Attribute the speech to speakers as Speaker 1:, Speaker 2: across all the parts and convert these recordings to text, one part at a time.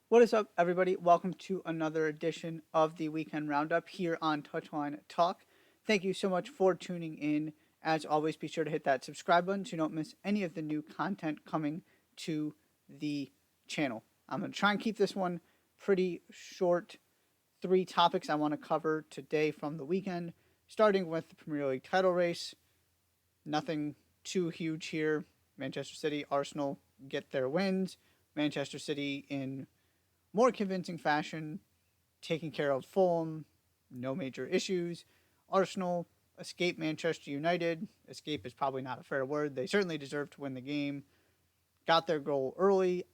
Speaker 1: What is up, everybody? Welcome to another edition of the Weekend Roundup here on Touchline Talk. Thank you so much for tuning in. As always, be sure to hit that subscribe button so you don't miss any of the new content coming to the channel. I'm going to try and keep this one pretty short. Three topics I want to cover today from the weekend, starting with the Premier League title race. Nothing too huge here. Manchester City, Arsenal get their wins. Manchester City in more convincing fashion, taking care of Fulham, no major issues. Arsenal escape Manchester United. Escape is probably not a fair word. They certainly deserved to win the game. Got their goal early.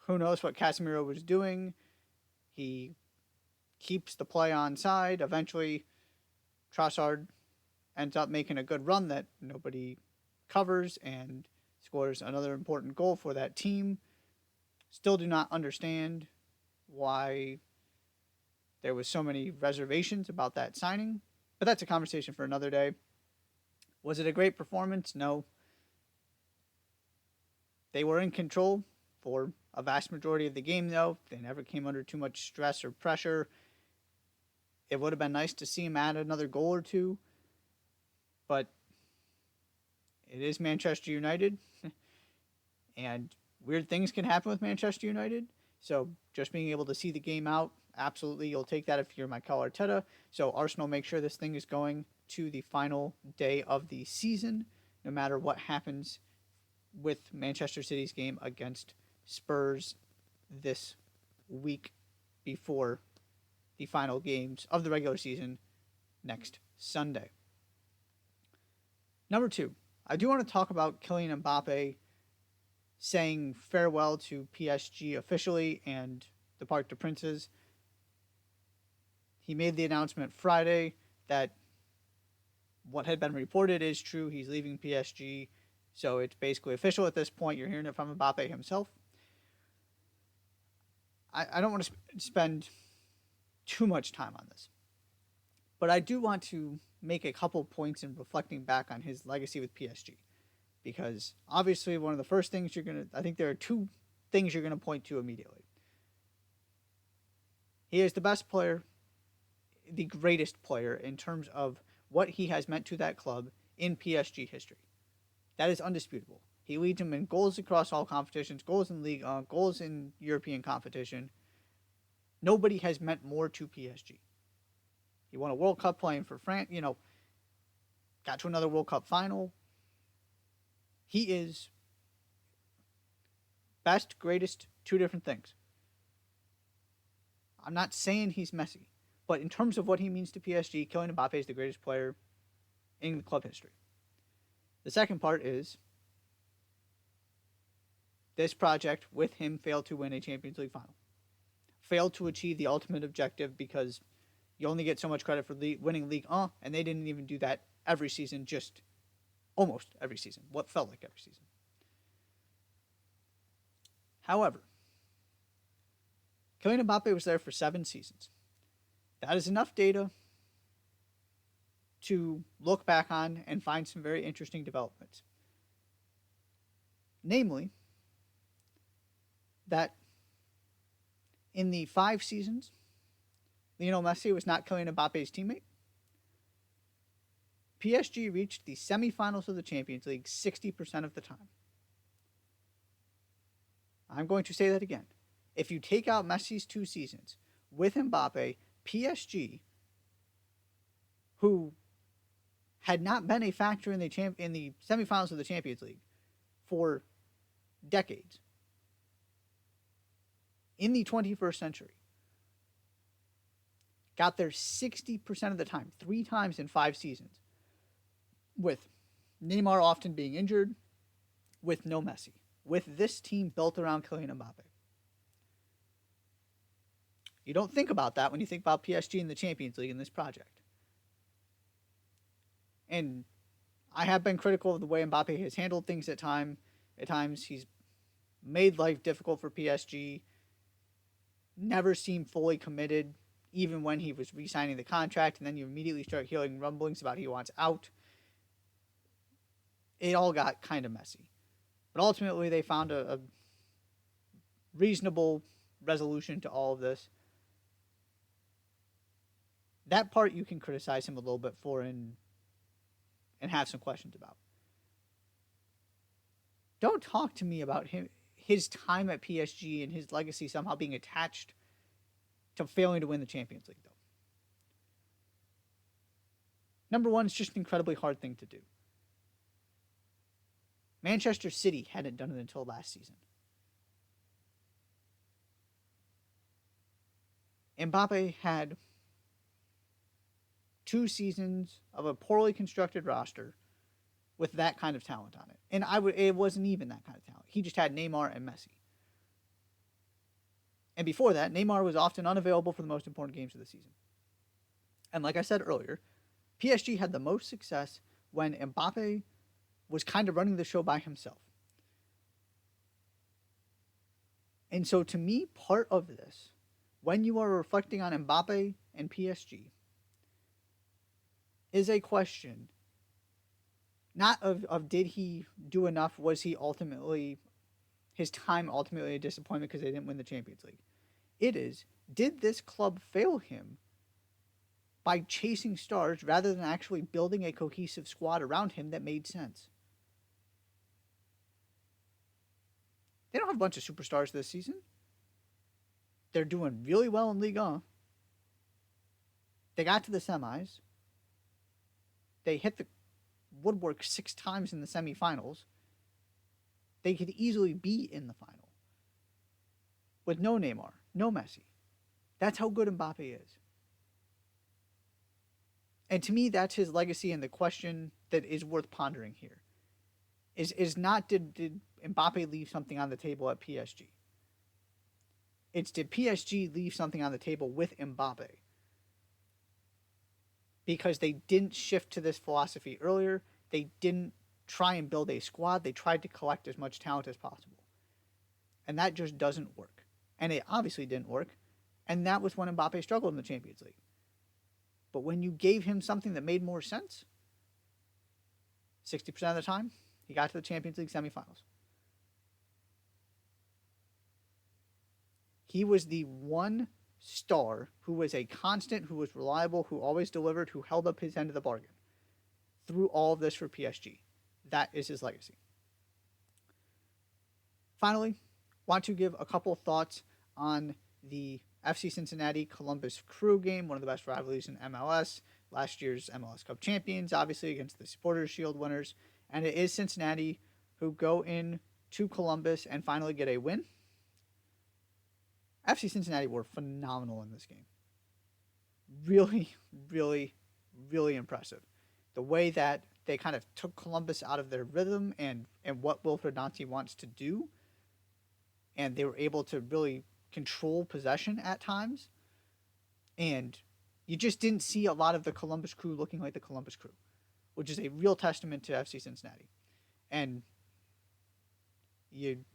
Speaker 1: Who knows what Casemiro was doing? He keeps the play on side. Eventually, Trossard ends up making a good run that nobody covers and scores another important goal for that team. Still do not understand why there was so many reservations about that signing, but that's a conversation for another day. Was it a great performance? No. They were in control for a vast majority of the game, though. They never came under too much stress or pressure. It would have been nice to see him add another goal or two, but it is Manchester United, and weird things can happen with Manchester United. So just being able to see the game out, absolutely, you'll take that if you're Mikel Arteta. So Arsenal make sure this thing is going to the final day of the season, no matter what happens with Manchester City's game against Spurs this week before the final games of the regular season next Sunday. Number two, I do want to talk about Kylian Mbappe saying farewell to PSG officially and the Parc des Princes. He made the announcement Friday that what had been reported is true. He's leaving PSG, so it's basically official at this point. You're hearing it from Mbappe himself. I don't want to spend too much time on this, but I do want to make a couple points in reflecting back on his legacy with PSG. Because obviously, one of the first things I think there are two things you're going to point to immediately. He is the best player, the greatest player in terms of what he has meant to that club in PSG history. That is undisputable. He leads them in goals across all competitions, goals in league, goals in European competition. Nobody has meant more to PSG. He won a World Cup playing for France, got to another World Cup final. He is best, greatest, two different things. I'm not saying he's Messi, but in terms of what he means to PSG, Kylian Mbappe is the greatest player in club history. The second part is this project with him failed to win a Champions League final. Failed to achieve the ultimate objective because you only get so much credit for winning League 1, and they didn't even do that every season, just almost every season, what felt like every season. However, Kylian Mbappe was there for 7 seasons. That is enough data to look back on and find some very interesting developments. Namely, that in the 5 seasons, Lionel Messi was not Kylian Mbappe's teammate. PSG reached the semifinals of the Champions League 60% of the time. I'm going to say that again. If you take out Messi's 2 seasons with Mbappe, PSG, who had not been a factor in the semifinals of the Champions League for decades, in the 21st century, got there 60% of the time, 3 times in 5 seasons, with Neymar often being injured, with no Messi, with this team built around Kylian Mbappe. You don't think about that when you think about PSG in the Champions League in this project. And I have been critical of the way Mbappe has handled things at times. At times, he's made life difficult for PSG. Never seemed fully committed, even when he was re-signing the contract. And then you immediately start hearing rumblings about he wants out. It all got kind of messy. But ultimately, they found a reasonable resolution to all of this. That part you can criticize him a little bit for and have some questions about. Don't talk to me about his time at PSG and his legacy somehow being attached to failing to win the Champions League, though. Number one, it's just an incredibly hard thing to do. Manchester City hadn't done it until last season. Mbappe had 2 seasons of a poorly constructed roster with that kind of talent on it. And it wasn't even that kind of talent. He just had Neymar and Messi. And before that, Neymar was often unavailable for the most important games of the season. And like I said earlier, PSG had the most success when Mbappe was kind of running the show by himself. And so to me, part of this, when you are reflecting on Mbappe and PSG, is a question not of did he do enough, was he ultimately, his time ultimately a disappointment because they didn't win the Champions League. It is, did this club fail him by chasing stars rather than actually building a cohesive squad around him that made sense? They don't have a bunch of superstars this season. They're doing really well in Ligue 1. They got to the semis. They hit the woodwork 6 times in the semifinals. They could easily be in the final with no Neymar, no Messi. That's how good Mbappe is. And to me, that's his legacy, and the question that is worth pondering here is not did Mbappe leave something on the table at PSG? It's did PSG leave something on the table with Mbappe? Because they didn't shift to this philosophy earlier. They didn't try and build a squad. They tried to collect as much talent as possible. And that just doesn't work. And it obviously didn't work. And that was when Mbappe struggled in the Champions League. But when you gave him something that made more sense, 60% of the time, he got to the Champions League semifinals. He was the one star who was a constant, who was reliable, who always delivered, who held up his end of the bargain through all of this for PSG. That is his legacy. Finally, want to give a couple thoughts on the FC Cincinnati Columbus Crew game, one of the best rivalries in MLS. Last year's MLS Cup champions, obviously, against the Supporters Shield winners. And it is Cincinnati who go in to Columbus and finally get a win. FC Cincinnati were phenomenal in this game. Really, really, really impressive. The way that they kind of took Columbus out of their rhythm and what Wilfred Nancy wants to do. And they were able to really control possession at times. And you just didn't see a lot of the Columbus Crew looking like the Columbus Crew, which is a real testament to FC Cincinnati. And you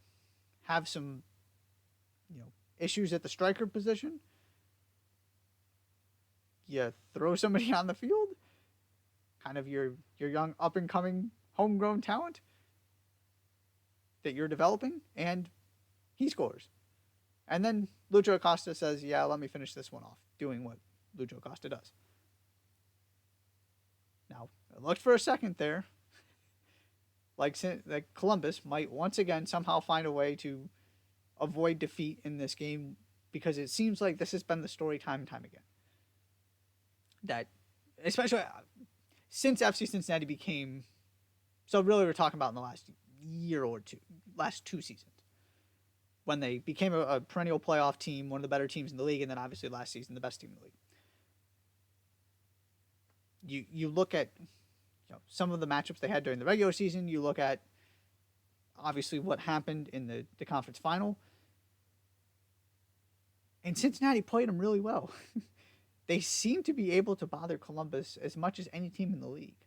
Speaker 1: have some, issues at the striker position. You throw somebody on the field, kind of your young up and coming homegrown talent that you're developing, and he scores. And then Lucho Acosta says, yeah, let me finish this one off, doing what Lucho Acosta does. Now, it looked for a second there like Columbus might once again somehow find a way to avoid defeat in this game, because it seems like this has been the story time and time again. That, especially since FC Cincinnati became, so really we're talking about in the last year or two, last 2 seasons, when they became a perennial playoff team, one of the better teams in the league, and then obviously last season the best team in the league. You look at some of the matchups they had during the regular season. You look at obviously what happened in the conference final. And Cincinnati played them really well. They seem to be able to bother Columbus as much as any team in the league.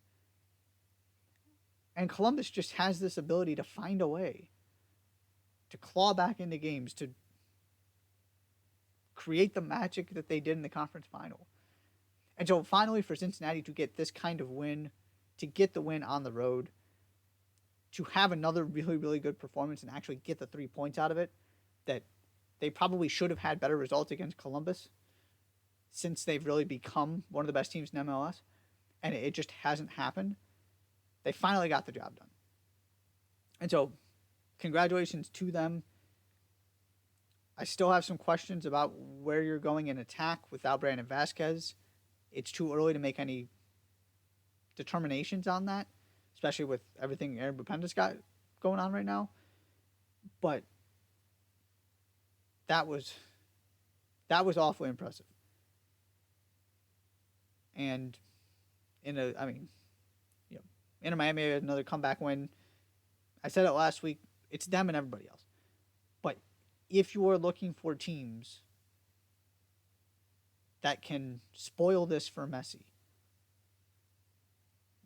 Speaker 1: And Columbus just has this ability to find a way to claw back into games, to create the magic that they did in the conference final. And so finally for Cincinnati to get this kind of win, to get the win on the road, to have another really, really good performance and actually get the 3 points out of it, that they probably should have had better results against Columbus since they've really become one of the best teams in MLS, and it just hasn't happened. They finally got the job done. And so, congratulations to them. I still have some questions about where you're going in attack without Brandon Vasquez. It's too early to make any determinations on that, especially with everything Aaron Bupenda's got going on right now. But that was awfully impressive. And in Miami, another comeback win. I said it last week. It's them and everybody else. But if you are looking for teams that can spoil this for Messi,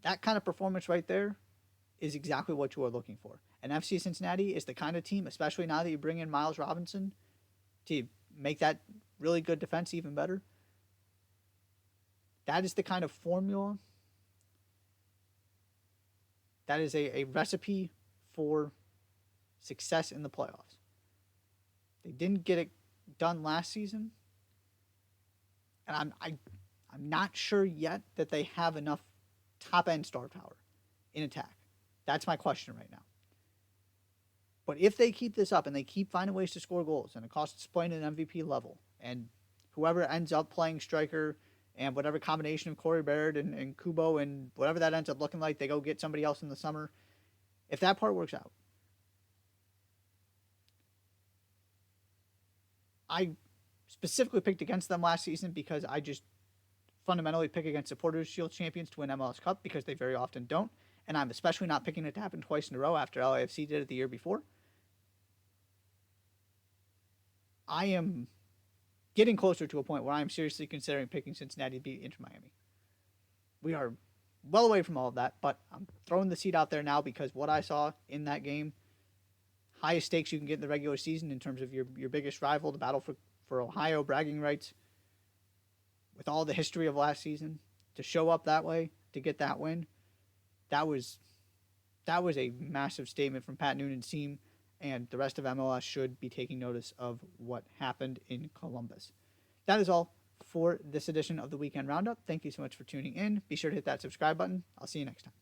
Speaker 1: that kind of performance right there is exactly what you are looking for. And FC Cincinnati is the kind of team, especially now that you bring in Miles Robinson, to make that really good defense even better. That is the kind of formula. That is a recipe for success in the playoffs. They didn't get it done last season. And I'm not sure yet that they have enough top-end star power in attack. That's my question right now. But if they keep this up and they keep finding ways to score goals and it costs playing at an MVP level, and whoever ends up playing striker and whatever combination of Corey Baird and Kubo and whatever that ends up looking like, they go get somebody else in the summer. If that part works out, I specifically picked against them last season because I just fundamentally pick against Supporters Shield champions to win MLS Cup because they very often don't. And I'm especially not picking it to happen twice in a row after LAFC did it the year before. I am getting closer to a point where I'm seriously considering picking Cincinnati to beat Inter Miami. We are well away from all of that, but I'm throwing the seed out there now because what I saw in that game, highest stakes you can get in the regular season in terms of your biggest rival, the battle for Ohio bragging rights, with all the history of last season, to show up that way, to get that win, that was a massive statement from Pat Noonan's team, and the rest of MLS should be taking notice of what happened in Columbus. That is all for this edition of the Weekend Roundup. Thank you so much for tuning in. Be sure to hit that subscribe button. I'll see you next time.